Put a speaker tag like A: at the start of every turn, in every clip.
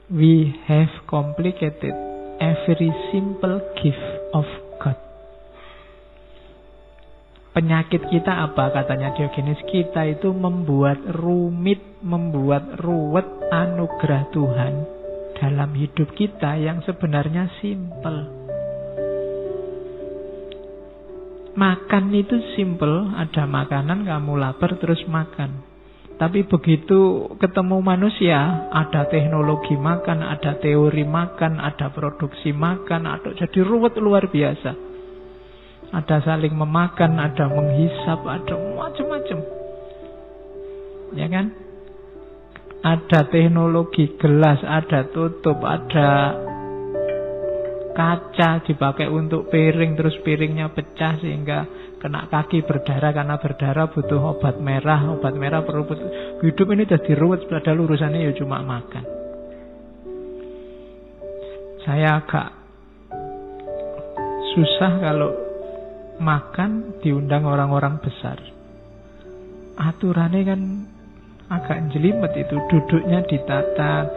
A: We have complicated every simple gift of God. Penyakit kita apa katanya Diogenes? Kita itu membuat rumit, membuat ruwet anugerah Tuhan dalam hidup kita yang sebenarnya simple. Makan itu simple, ada makanan kamu lapar terus makan. Tapi begitu ketemu manusia, ada teknologi makan, ada teori makan, ada produksi makan, ada jadi ruwet luar biasa. Ada saling memakan, ada menghisap, ada macam-macam. Ya kan? Ada teknologi gelas, ada tutup, ada kaca dipakai untuk piring, terus piringnya pecah sehingga kena kaki berdarah, karena berdarah butuh obat merah perlu hidup ini jadi ruwet padahal urusannya ya cuma makan. Saya agak susah kalau makan diundang orang-orang besar. Aturannya kan agak jelimet itu, duduknya ditata.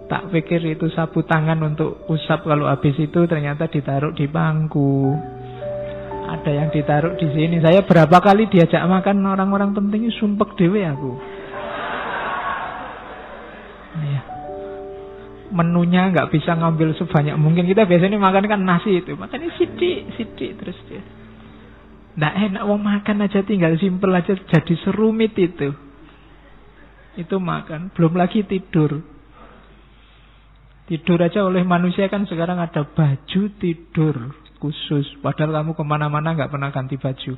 A: Tak pikir itu sapu tangan untuk usap, kalau habis itu ternyata ditaruh di bangku. Ada yang ditaruh di sini. Saya berapa kali diajak makan orang-orang penting, sumpek dewe aku. Ya. Menunya nggak bisa ngambil sebanyak mungkin. Kita biasanya makan kan nasi itu, makannya sidik terus dia. Nggak enak, mau makan aja tinggal simpel aja, jadi serumit itu. Itu makan, belum lagi tidur. Tidur aja oleh manusia kan sekarang ada baju tidur khusus. Padahal kamu kemana-mana nggak pernah ganti baju.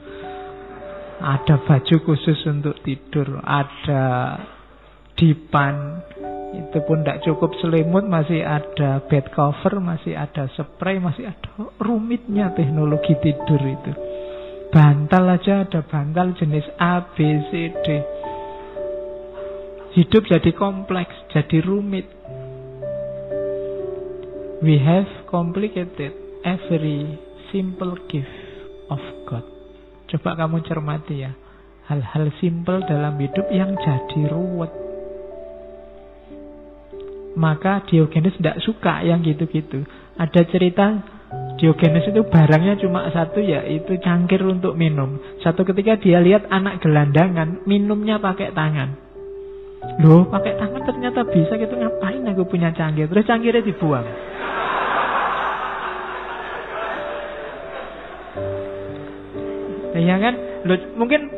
A: Ada baju khusus untuk tidur. Ada dipan. Itu pun tidak cukup selimut. Masih ada bed cover. Masih ada spray. Masih ada rumitnya teknologi tidur itu. Bantal aja ada bantal jenis A, B, C, D. Hidup jadi kompleks. Jadi rumit. We have complicated every simple gift of God. Coba kamu cermati ya. Hal-hal simple dalam hidup yang jadi ruwet. Maka Diogenes tidak suka yang gitu-gitu. Ada cerita Diogenes itu barangnya cuma satu, yaitu cangkir untuk minum. Satu ketika dia lihat anak gelandangan minumnya pakai tangan. Loh, pakai tangan ternyata bisa gitu, ngapain aku punya cangkir? Terus cangkirnya dibuang. Ya kan? Loh, mungkin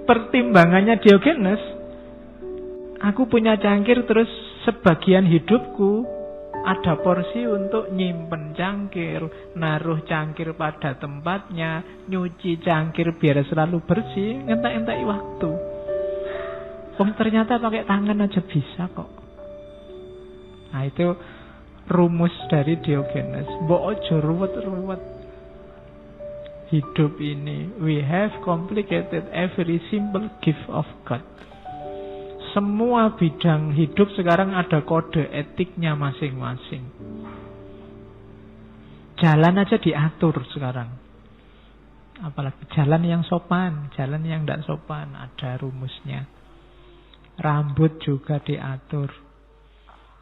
A: pertimbangannya Diogenes, aku punya cangkir terus sebagian hidupku ada porsi untuk nyimpen cangkir, naruh cangkir pada tempatnya, nyuci cangkir biar selalu bersih, ngentak-ngentak waktu. Ternyata pakai tangan aja bisa kok. Nah itu rumus dari Diogenes. Mbok ojo ruwet-ruwet hidup ini. We have complicated every simple gift of God. Semua bidang hidup sekarang ada kode etiknya masing-masing. Jalan aja diatur sekarang. Apalagi jalan yang sopan, jalan yang tidak sopan, ada rumusnya. Rambut juga diatur.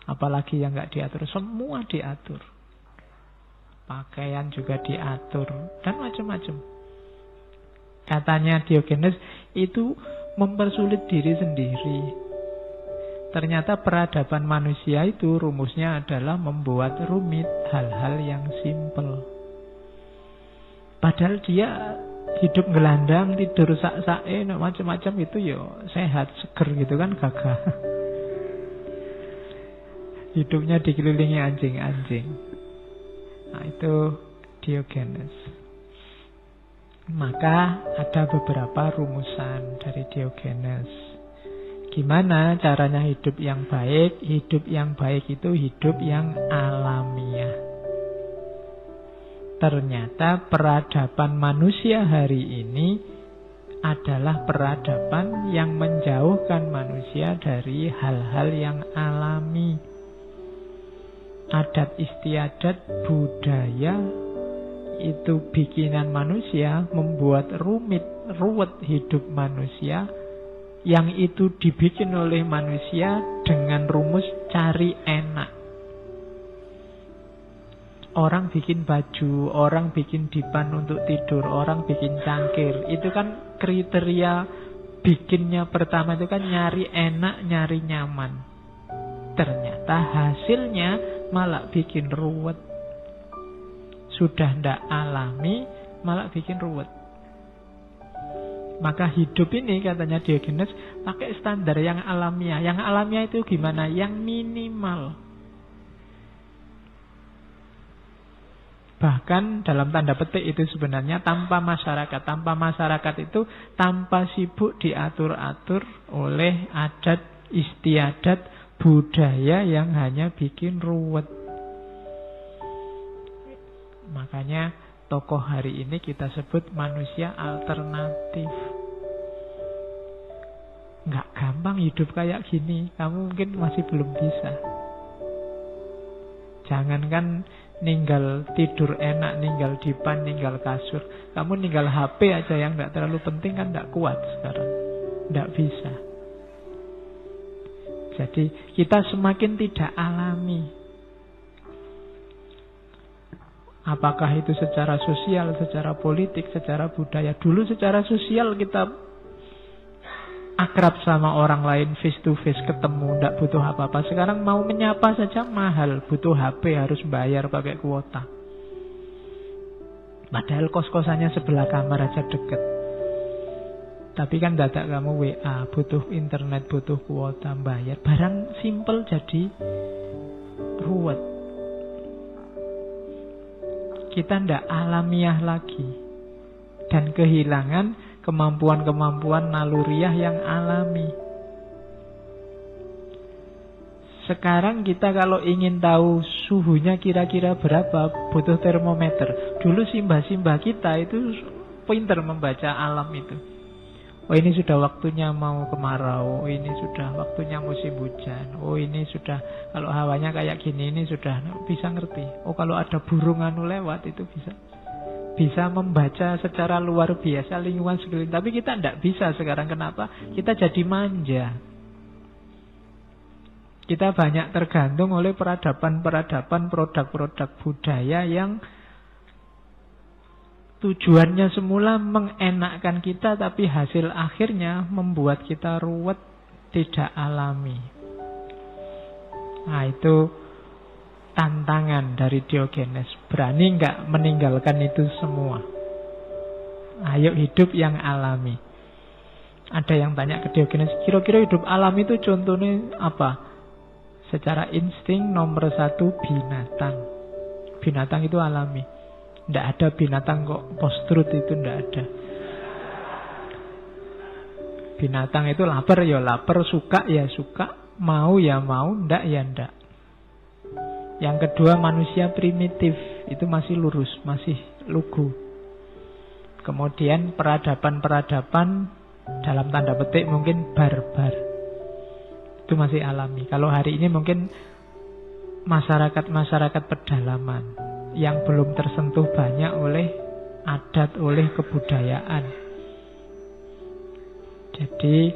A: Apalagi yang nggak diatur, semua diatur. Pakaian juga diatur dan macam-macam. Katanya Diogenes itu mempersulit diri sendiri. Ternyata peradaban manusia itu rumusnya adalah membuat rumit hal-hal yang simpel. Padahal dia hidup gelandang, tidur sak-sake, macam-macam itu ya sehat, seger gitu kan, gagah. Hidupnya dikelilingi anjing-anjing. Nah itu Diogenes. Maka ada beberapa rumusan dari Diogenes. Gimana caranya hidup yang baik? Hidup yang baik itu hidup yang alamiah. Ternyata peradaban manusia hari ini adalah peradaban yang menjauhkan manusia dari hal-hal yang alami. Adat istiadat budaya itu bikinan manusia, membuat ruwet hidup manusia Yang itu dibikin oleh manusia dengan rumus cari enak. Orang bikin baju, orang bikin dipan untuk tidur, orang bikin cangkir. Itu kan kriteria bikinnya pertama itu kan nyari enak, nyari nyaman. Ternyata hasilnya malah bikin ruwet. Sudah ndak alami, malah bikin ruwet. Maka hidup ini katanya Diogenes pakai standar yang alamiah. Yang alamiah itu gimana? Yang minimal. Bahkan dalam tanda petik itu sebenarnya tanpa masyarakat. Tanpa masyarakat itu tanpa sibuk diatur-atur oleh adat istiadat budaya yang hanya bikin ruwet. Makanya tokoh hari ini kita sebut manusia alternatif. Nggak gampang hidup kayak gini. Kamu mungkin masih belum bisa. Jangankan ninggal tidur enak, ninggal dipan, ninggal kasur. Kamu ninggal HP aja yang nggak terlalu penting kan nggak kuat sekarang. Nggak bisa. Jadi kita semakin tidak alami. Apakah itu secara sosial, secara politik, secara budaya. Dulu secara sosial kita akrab sama orang lain, face to face, ketemu, tidak butuh apa-apa. Sekarang mau menyapa saja mahal, butuh HP, harus bayar pakai kuota. Padahal kos-kosannya sebelah kamar aja deket. Tapi kan dadak kamu WA, butuh internet, butuh kuota, bayar. Barang simple jadi ruwet. Kita tidak alamiah lagi. Dan kehilangan kemampuan-kemampuan naluriah yang alami. Sekarang kita kalau ingin tahu suhunya kira-kira berapa, butuh termometer. Dulu simbah-simbah kita itu pintar membaca alam itu. Oh ini sudah waktunya mau kemarau, oh ini sudah waktunya musim hujan, oh ini sudah kalau hawanya kayak gini ini sudah bisa ngerti. Oh kalau ada burung anu lewat itu bisa membaca secara luar biasa lingkungan sekeliling. Tapi kita tidak bisa sekarang. Kenapa? Kita jadi manja. Kita banyak tergantung oleh peradaban-peradaban, produk-produk budaya yang tujuannya semula mengenakkan kita, tapi hasil akhirnya membuat kita ruwet, tidak alami. Nah itu tantangan dari Diogenes. Berani nggak meninggalkan itu semua? Ayo hidup yang alami. Ada yang tanya ke Diogenes, kira-kira hidup alami itu contohnya apa? Secara insting nomor 1 binatang. Binatang itu alami. Tidak ada binatang kok post-truth itu tidak ada. Binatang itu lapar ya lapar, suka ya suka, mau ya mau, ndak ya ndak. Yang kedua manusia primitif, itu masih lurus, masih lugu. Kemudian peradaban-peradaban dalam tanda petik mungkin barbar. Itu masih alami. Kalau hari ini mungkin masyarakat-masyarakat pedalaman yang belum tersentuh banyak oleh adat, oleh kebudayaan. Jadi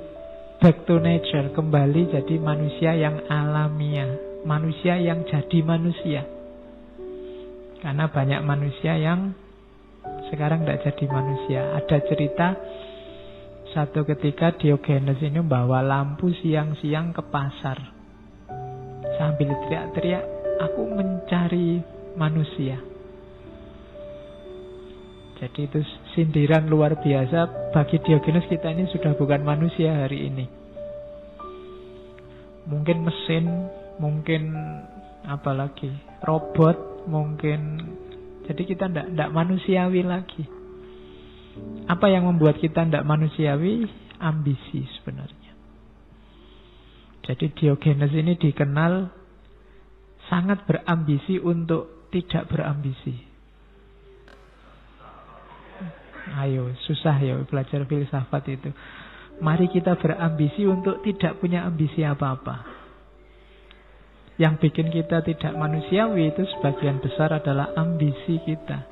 A: back to nature, kembali jadi manusia yang alamiah, manusia yang jadi manusia. Karena banyak manusia yang sekarang tidak jadi manusia. Ada cerita satu ketika Diogenes ini bawa lampu siang-siang ke pasar sambil teriak-teriak, aku mencari manusia. Jadi itu sindiran luar biasa bagi Diogenes. Kita ini sudah bukan manusia hari ini. Mungkin mesin, mungkin apalagi robot, mungkin. Jadi kita tidak manusiawi lagi. Apa yang membuat kita tidak manusiawi? Ambisi sebenarnya. Jadi Diogenes ini dikenal sangat berambisi untuk tidak berambisi. Ayo, susah ya belajar filsafat itu. Mari kita berambisi untuk tidak punya ambisi apa-apa. Yang bikin kita tidak manusiawi itu sebagian besar adalah ambisi kita.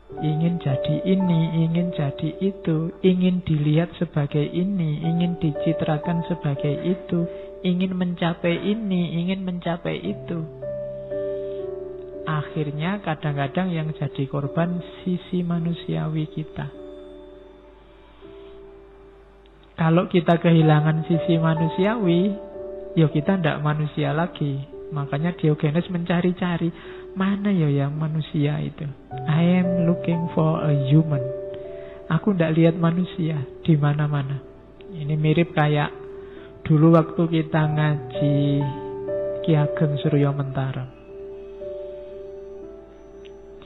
A: Ingin jadi ini, ingin jadi itu, ingin dilihat sebagai ini, ingin dicitrakan sebagai itu, ingin mencapai ini, ingin mencapai itu. Akhirnya kadang-kadang yang jadi korban sisi manusiawi kita. Kalau kita kehilangan sisi manusiawi, ya kita tidak manusia lagi. Makanya Diogenes mencari-cari, mana ya yang manusia itu? I am looking for a human. Aku tidak lihat manusia di mana-mana. Ini mirip kayak dulu waktu kita ngaji Ki Ageng Surya Mentara.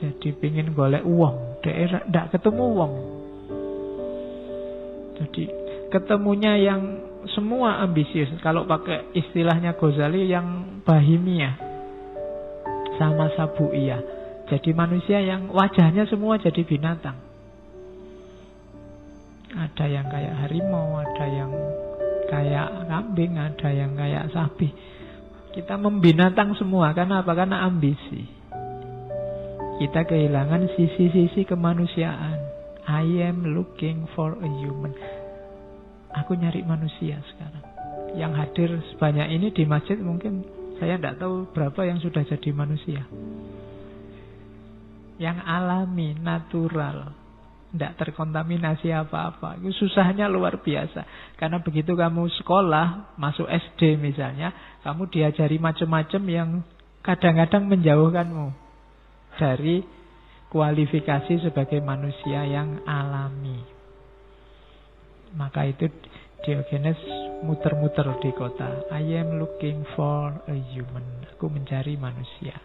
A: Jadi pingin golek uang, daerah tidak ketemu uang. Jadi ketemunya yang semua ambisius. Kalau pakai istilahnya Ghazali yang bahimia sama sabuiyah. Jadi manusia yang wajahnya semua jadi binatang. Ada yang kayak harimau, ada yang kayak kambing, ada yang kayak sapi. Kita membinatang semua. Karena apa? Karena ambisi. Kita kehilangan sisi-sisi kemanusiaan. I am looking for a human. Aku nyari manusia sekarang. Yang hadir sebanyak ini di masjid mungkin saya tidak tahu berapa yang sudah jadi manusia. Yang alami, natural, tidak terkontaminasi apa-apa. Itu susahnya luar biasa. Karena begitu kamu sekolah, masuk SD misalnya, kamu diajari macam-macam yang kadang-kadang menjauhkanmu dari kualifikasi sebagai manusia yang alami. Maka itu Diogenes muter-muter di kota. I am looking for a human. Aku mencari manusia.